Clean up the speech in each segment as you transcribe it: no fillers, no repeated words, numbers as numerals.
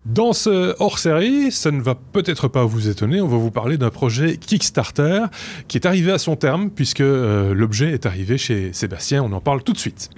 Dans ce hors-série, ça ne va peut-être pas vous étonner, on va vous parler d'un projet Kickstarter qui est arrivé à son terme puisque l'objet est arrivé chez Sébastien, on en parle tout de suite.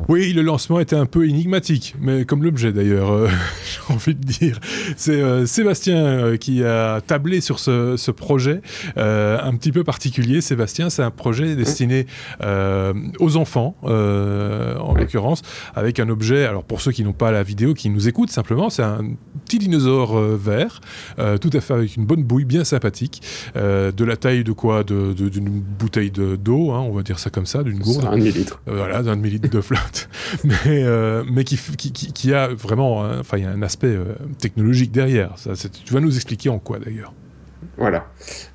Oui, le lancement était un peu énigmatique, mais comme l'objet d'ailleurs, j'ai envie de dire. C'est Sébastien qui a tablé sur ce projet un petit peu particulier. Sébastien, c'est un projet destiné aux enfants, en l'occurrence, avec un objet, alors pour ceux qui n'ont pas la vidéo, qui nous écoutent simplement, c'est un petit dinosaure vert, tout à fait avec une bonne bouille, bien sympathique, de la taille de quoi d'une bouteille d'eau, hein, on va dire ça comme ça, d'une gourde. C'est un demi-litre. Voilà, d'un demi-litre de flotte. mais qui a vraiment, enfin, il y a un aspect technologique derrière. Tu vas nous expliquer en quoi d'ailleurs. Voilà.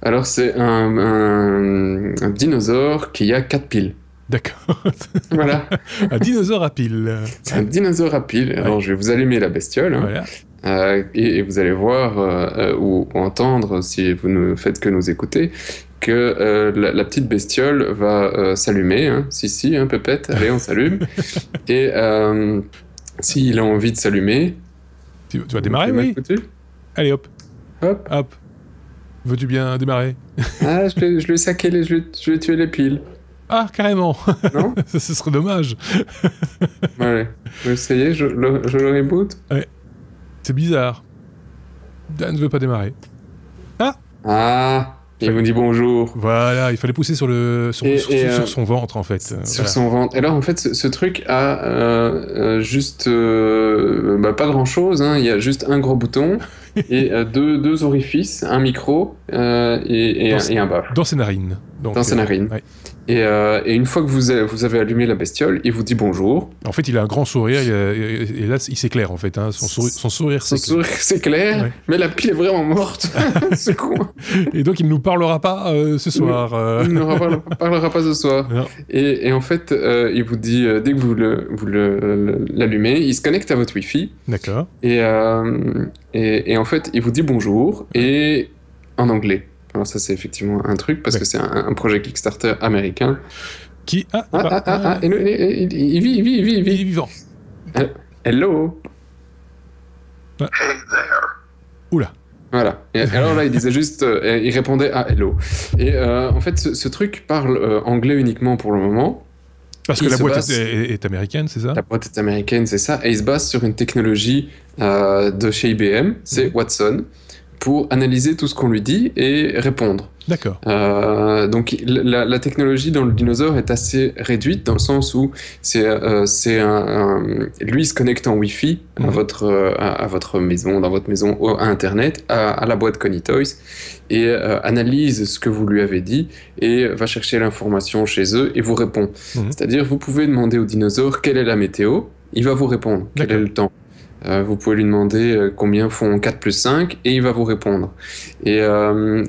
Alors c'est un dinosaure qui a 4 piles. D'accord. Voilà. Un dinosaure à piles. C'est un dinosaure à piles. Alors je vais vous allumer la bestiole. Hein. Voilà. Et vous allez voir ou entendre, si vous ne faites que nous écouter, que la petite bestiole va s'allumer. Hein. Si, hein, pépette, allez, on s'allume. Et s'il a envie de s'allumer... Tu vas démarrer, oui. Allez, hop. Hop. Hop. Veux-tu bien démarrer? Ah, je lui ai saqué, je lui ai tué les piles. Ah, carrément. Non. Ce serait dommage. Allez, ça y est, je le reboot. Ouais. C'est bizarre. Dan ne veut pas démarrer. Ah, il vous dit bonjour. Voilà, il fallait pousser sur son ventre en fait. Sur son ventre. Et là, en fait, ce truc a juste pas grand chose. Hein. Il y a juste un gros bouton et deux orifices, un micro et un baffle. Dans ses narines. Dans ses narines. Ouais. Et une fois que vous avez allumé la bestiole, il vous dit bonjour. En fait, il a un grand sourire et là, il s'éclaire en fait. Hein. Son sourire s'éclaire, ouais. Mais la pile est vraiment morte. C'est con. Et donc, il ne nous parlera pas ce soir. Il ne nous parlera pas ce soir. Et en fait, il vous dit, dès que vous l'allumez, il se connecte à votre Wi-Fi. D'accord. Et en fait, il vous dit bonjour et en anglais. Alors ça, c'est effectivement un truc, parce que c'est un projet Kickstarter américain. Qui... il vit. Il est vivant. Hello. Hey there. Oula. Voilà. Et alors là, il disait juste... il répondait à hello. Et en fait, ce truc parle anglais uniquement pour le moment. Parce que la boîte est américaine, c'est ça? La boîte est américaine, c'est ça. Et il se base sur une technologie de chez IBM, c'est Watson, pour analyser tout ce qu'on lui dit et répondre. D'accord. Donc la technologie dans le dinosaure est assez réduite dans le sens où lui il se connecte en Wi-Fi à votre maison, dans votre maison, à Internet, à la boîte Conitoys et analyse ce que vous lui avez dit et va chercher l'information chez eux et vous répond. C'est-à-dire vous pouvez demander au dinosaure quelle est la météo, il va vous répondre quel est le temps. Vous pouvez lui demander combien font 4 plus 5 et il va vous répondre. Et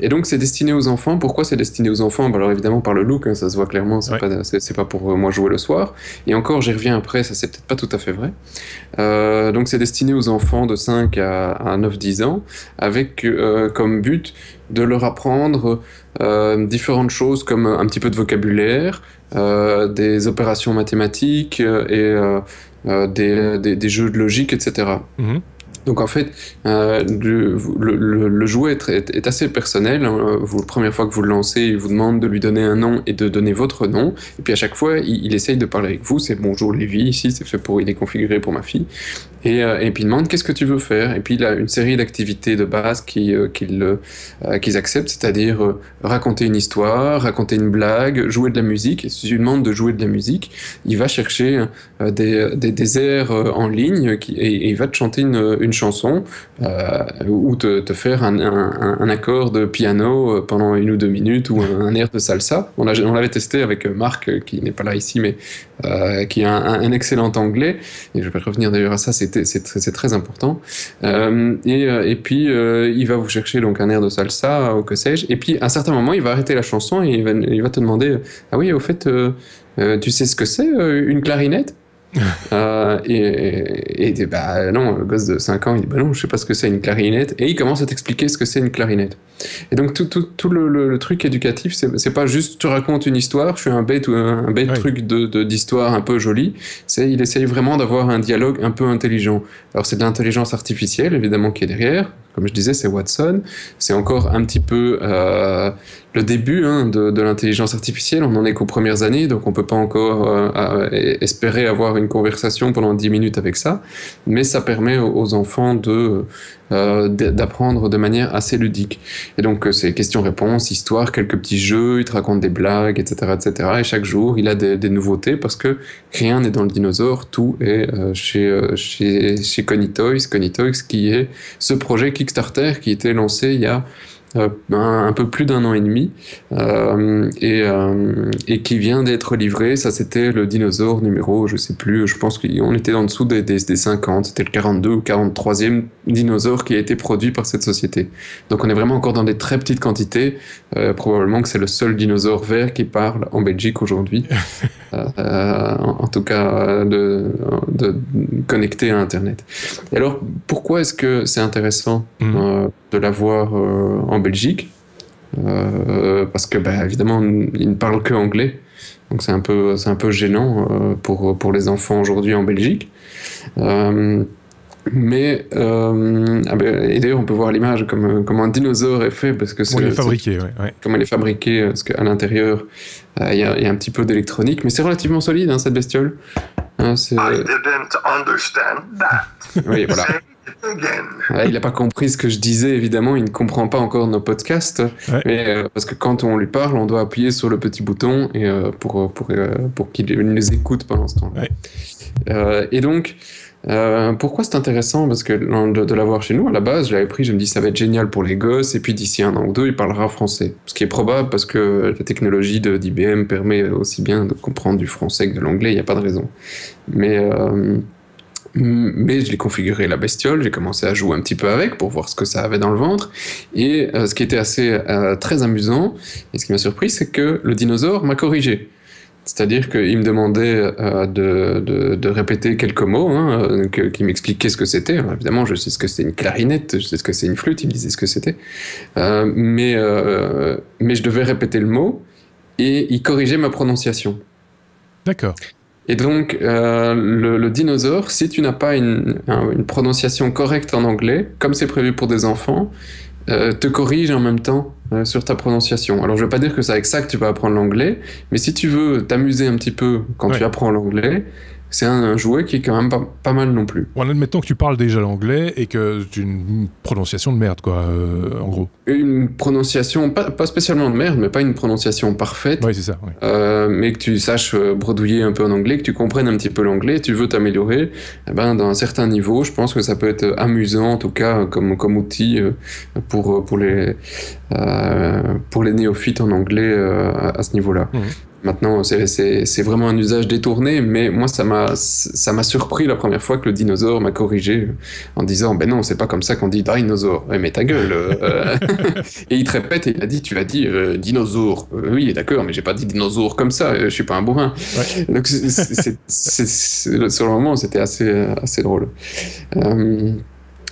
donc c'est destiné aux enfants. Pourquoi c'est destiné aux enfants? Alors évidemment par le look, hein, ça se voit clairement, c'est pas pour moi jouer le soir. Et encore, j'y reviens après, ça c'est peut-être pas tout à fait vrai. Donc c'est destiné aux enfants de 5 à 9-10 ans, avec comme but de leur apprendre différentes choses comme un petit peu de vocabulaire, des opérations mathématiques et des jeux de logique, etc. Donc en fait, le jouet est assez personnel. Hein. La première fois que vous le lancez, il vous demande de lui donner un nom et de donner votre nom. Et puis à chaque fois, il essaye de parler avec vous. C'est bonjour Lévi, ici, il est configuré pour ma fille. Et puis il demande qu'est-ce que tu veux faire. Et puis il a une série d'activités de base qu'ils acceptent, c'est-à-dire raconter une histoire, raconter une blague, jouer de la musique. Et si tu lui demandes de jouer de la musique, il va chercher des airs en ligne et il va te chanter une chanson ou te faire un accord de piano pendant 1 ou 2 minutes ou un air de salsa. On l'avait testé avec Marc, qui n'est pas là ici, mais qui a un excellent anglais. Et je vais revenir d'ailleurs à ça, c'est très important. Et puis, il va vous chercher donc un air de salsa ou que sais-je. Et puis, à un certain moment, il va arrêter la chanson et il va te demander « Ah oui, au fait, tu sais ce que c'est, une clarinette ?» Bah non, le gosse de 5 ans, il dit bah non, je sais pas ce que c'est une clarinette. Et il commence à t'expliquer ce que c'est une clarinette. Et donc tout le truc éducatif, c'est pas juste tu racontes une histoire, je suis un bête truc d'histoire un peu joli. Il essaye vraiment d'avoir un dialogue un peu intelligent. Alors c'est de l'intelligence artificielle, évidemment, qui est derrière. Comme je disais, c'est Watson. C'est encore un petit peu le début de l'intelligence artificielle. On n'en est qu'aux premières années, donc on peut pas encore espérer avoir une conversation pendant 10 minutes avec ça. Mais ça permet aux enfants d'apprendre de manière assez ludique. Et donc c'est questions-réponses, histoire, quelques petits jeux, il te raconte des blagues, etc., etc. Et chaque jour, il a des nouveautés parce que rien n'est dans le dinosaure, tout est chez Conitoys, qui est ce projet Kickstarter qui était lancé il y a un peu plus d'1 an et demi et qui vient d'être livré. Ça, c'était le dinosaure numéro, je sais plus, je pense qu'on était en dessous des 50, c'était le 42 ou 43e dinosaure qui a été produit par cette société. Donc on est vraiment encore dans des très petites quantités. Probablement que c'est le seul dinosaure vert qui parle en Belgique aujourd'hui. En tout cas de connecté à Internet. Et alors, pourquoi est-ce que c'est intéressant de l'avoir en Belgique? Parce que, évidemment, il ne parle que anglais. Donc c'est un peu gênant pour les enfants aujourd'hui en Belgique. Et d'ailleurs, on peut voir l'image comme un dinosaure est fait, parce que il est fabriqué, ouais. Comment il est fabriqué, parce qu'à l'intérieur, il y a un petit peu d'électronique, mais c'est relativement solide, cette bestiole. I didn't understand that. Oui, voilà. Il n'a pas compris ce que je disais, évidemment, il ne comprend pas encore nos podcasts, mais parce que quand on lui parle, on doit appuyer sur le petit bouton et, pour qu'il les écoute pendant ce temps-là. Ouais. Et donc, pourquoi c'est intéressant? Parce que de l'avoir chez nous, à la base, j'avais pris, je me dis ça va être génial pour les gosses, et puis d'ici 1 an ou 2, il parlera français. Ce qui est probable parce que la technologie d'IBM permet aussi bien de comprendre du français que de l'anglais, il n'y a pas de raison. Mais je l'ai configuré la bestiole, j'ai commencé à jouer un petit peu avec pour voir ce que ça avait dans le ventre, et ce qui était très amusant, et ce qui m'a surpris, c'est que le dinosaure m'a corrigé. C'est-à-dire qu'il me demandait de répéter quelques mots, qui m'expliquaient ce que c'était. Alors, évidemment, je sais ce que c'est une clarinette, je sais ce que c'est une flûte, il me disait ce que c'était. Mais je devais répéter le mot, et il corrigeait ma prononciation. D'accord. Et donc, le dinosaure, si tu n'as pas une prononciation correcte en anglais, comme c'est prévu pour des enfants, te corrige en même temps sur ta prononciation. Alors je ne veux pas dire que c'est avec ça que tu vas apprendre l'anglais, mais si tu veux t'amuser un petit peu quand tu apprends l'anglais, c'est un jouet qui est quand même pas mal non plus. En admettant que tu parles déjà l'anglais et que tu as une prononciation de merde, quoi, en gros. Une prononciation, pas spécialement de merde, mais pas une prononciation parfaite. Oui, c'est ça. Oui. Mais que tu saches bredouiller un peu en anglais, que tu comprennes un petit peu l'anglais, tu veux t'améliorer, dans un certain niveau, je pense que ça peut être amusant, en tout cas, comme outil pour les néophytes en anglais à ce niveau-là. Mmh. Maintenant, c'est vraiment un usage détourné, mais moi, ça m'a surpris la première fois que le dinosaure m'a corrigé en disant « Ben non, c'est pas comme ça qu'on dit dinosaure. Ouais, mais ta gueule !» Et il te répète, et il a dit « Tu as dit dinosaure. Oui, d'accord, mais j'ai pas dit dinosaure comme ça, je suis pas un bourrin. Ouais. » Donc, sur le moment, c'était assez drôle.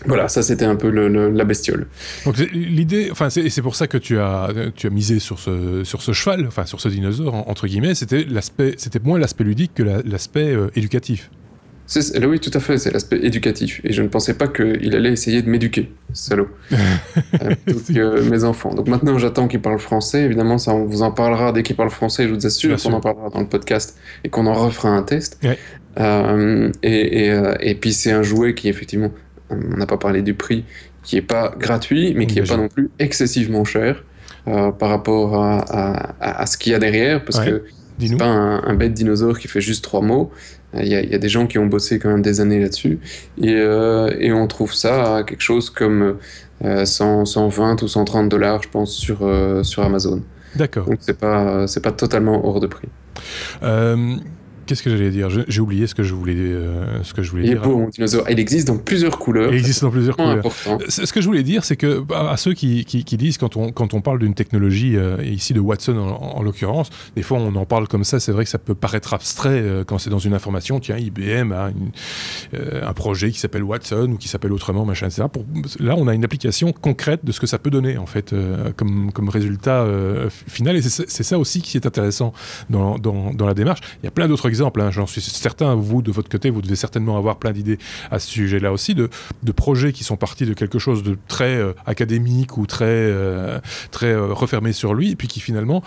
Voilà, ça c'était un peu la bestiole. Donc l'idée, enfin c'est pour ça que tu as misé sur ce cheval, enfin sur ce dinosaure entre guillemets, c'était moins l'aspect ludique que l'aspect éducatif. Oui, tout à fait, c'est l'aspect éducatif. Et je ne pensais pas qu'il allait essayer de m'éduquer, salaud. Mes enfants. Donc maintenant, j'attends qu'il parle français. Évidemment, ça, on vous en parlera dès qu'il parle français. Je vous assure qu'on en parlera dans le podcast et qu'on en refera un test. Ouais. Et puis, c'est un jouet qui, effectivement, on n'a pas parlé du prix, qui n'est pas gratuit, mais qui n'est pas non plus excessivement cher par rapport à ce qu'il y a derrière, parce que c'est pas un bête dinosaure qui fait juste 3 mots. Il y a des gens qui ont bossé quand même des années là-dessus, et on trouve ça à quelque chose comme 120 ou 130 $, je pense, sur Amazon. D'accord. Donc c'est pas totalement hors de prix. Qu'est-ce que j'allais dire? J'ai oublié ce que je voulais dire. Il est beau, mon dinosaure. Il existe dans plusieurs couleurs. Il existe dans plusieurs couleurs. Important. Ce que je voulais dire, c'est que à ceux qui disent, quand on parle d'une technologie, ici de Watson en l'occurrence, des fois on en parle comme ça, c'est vrai que ça peut paraître abstrait quand c'est dans une information. Tiens, IBM a un projet qui s'appelle Watson ou qui s'appelle autrement, machin, etc. Là, on a une application concrète de ce que ça peut donner, en fait, comme résultat final. Et c'est ça aussi qui est intéressant dans la démarche. Il y a plein d'autres exemples, hein. J'en suis certain, vous, de votre côté, vous devez certainement avoir plein d'idées à ce sujet-là aussi, de projets qui sont partis de quelque chose de très académique ou très refermé sur lui, et puis qui finalement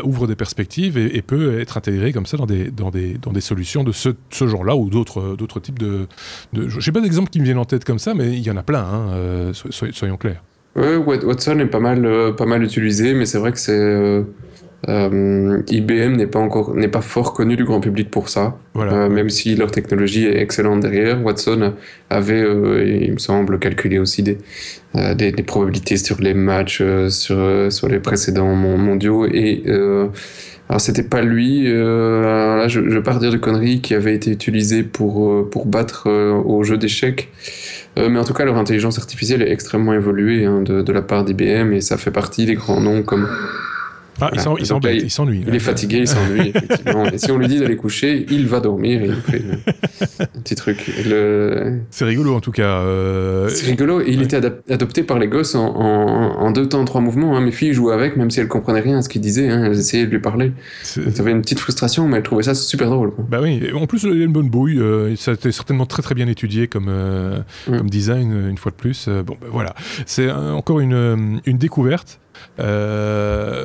ouvre des perspectives et peut être intégré comme ça dans des solutions de ce genre-là ou d'autres types de... Je n'ai pas d'exemples qui me viennent en tête comme ça, mais il y en a plein, hein, soyons clairs. Ouais, Watson est pas mal utilisé, mais c'est vrai que c'est... IBM n'est pas fort connu du grand public pour ça, voilà. Même si leur technologie est excellente derrière. Watson avait, il me semble, calculé aussi des probabilités sur les matchs, sur les précédents mondiaux, et alors c'était pas lui, là je vais pas redire de conneries, qui avait été utilisé pour battre au jeu d'échecs. Mais en tout cas, leur intelligence artificielle est extrêmement évoluée, hein, de la part d'IBM, et ça fait partie des grands noms comme... Ah, voilà. Il s'ennuie. Il est fatigué, il s'ennuie, effectivement. Et si on lui dit d'aller coucher, il va dormir et il fait un petit truc. C'est rigolo, en tout cas. C'est rigolo. Et il était adopté par les gosses en 2 temps, 3 mouvements. Hein. Mes filles jouaient avec, même si elles comprenaient rien à ce qu'il disait. Hein. Elles essayaient de lui parler. Ça avait une petite frustration, mais elles trouvaient ça super drôle, quoi. Bah oui. En plus, il a une bonne bouille. Ça a été certainement très très bien étudié comme design, une fois de plus. Bon, bah, voilà. C'est encore une découverte.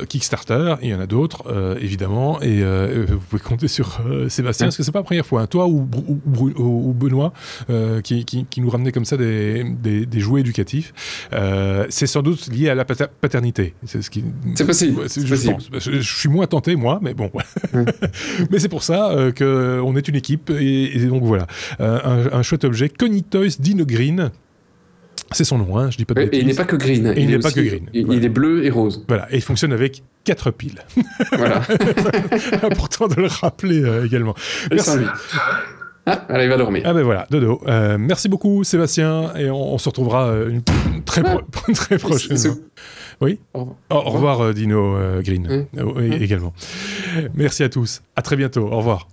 Kickstarter, il y en a d'autres évidemment, et vous pouvez compter sur Sébastien, parce que c'est pas la première fois, hein, toi ou Benoît qui nous ramenait comme ça des jouets éducatifs. C'est sans doute lié à la paternité. C'est possible. Je pense. Je suis moins tenté, moi, mais bon. Mais c'est pour ça qu'on est une équipe, et donc voilà. Un chouette objet, Conitoys Dino Green. C'est son nom, hein, je dis pas de bêtises. Et il n'est pas que green. Et il n'est pas que green. Il est bleu et rose. Voilà, et il fonctionne avec 4 piles. Voilà. Important de le rappeler également. Merci. Ah, allez, il va dormir. Ah ben voilà, dodo. Merci beaucoup Sébastien, et on se retrouvera très prochainement. Oui. Au revoir Dino Green également. Merci à tous. À très bientôt. Au revoir.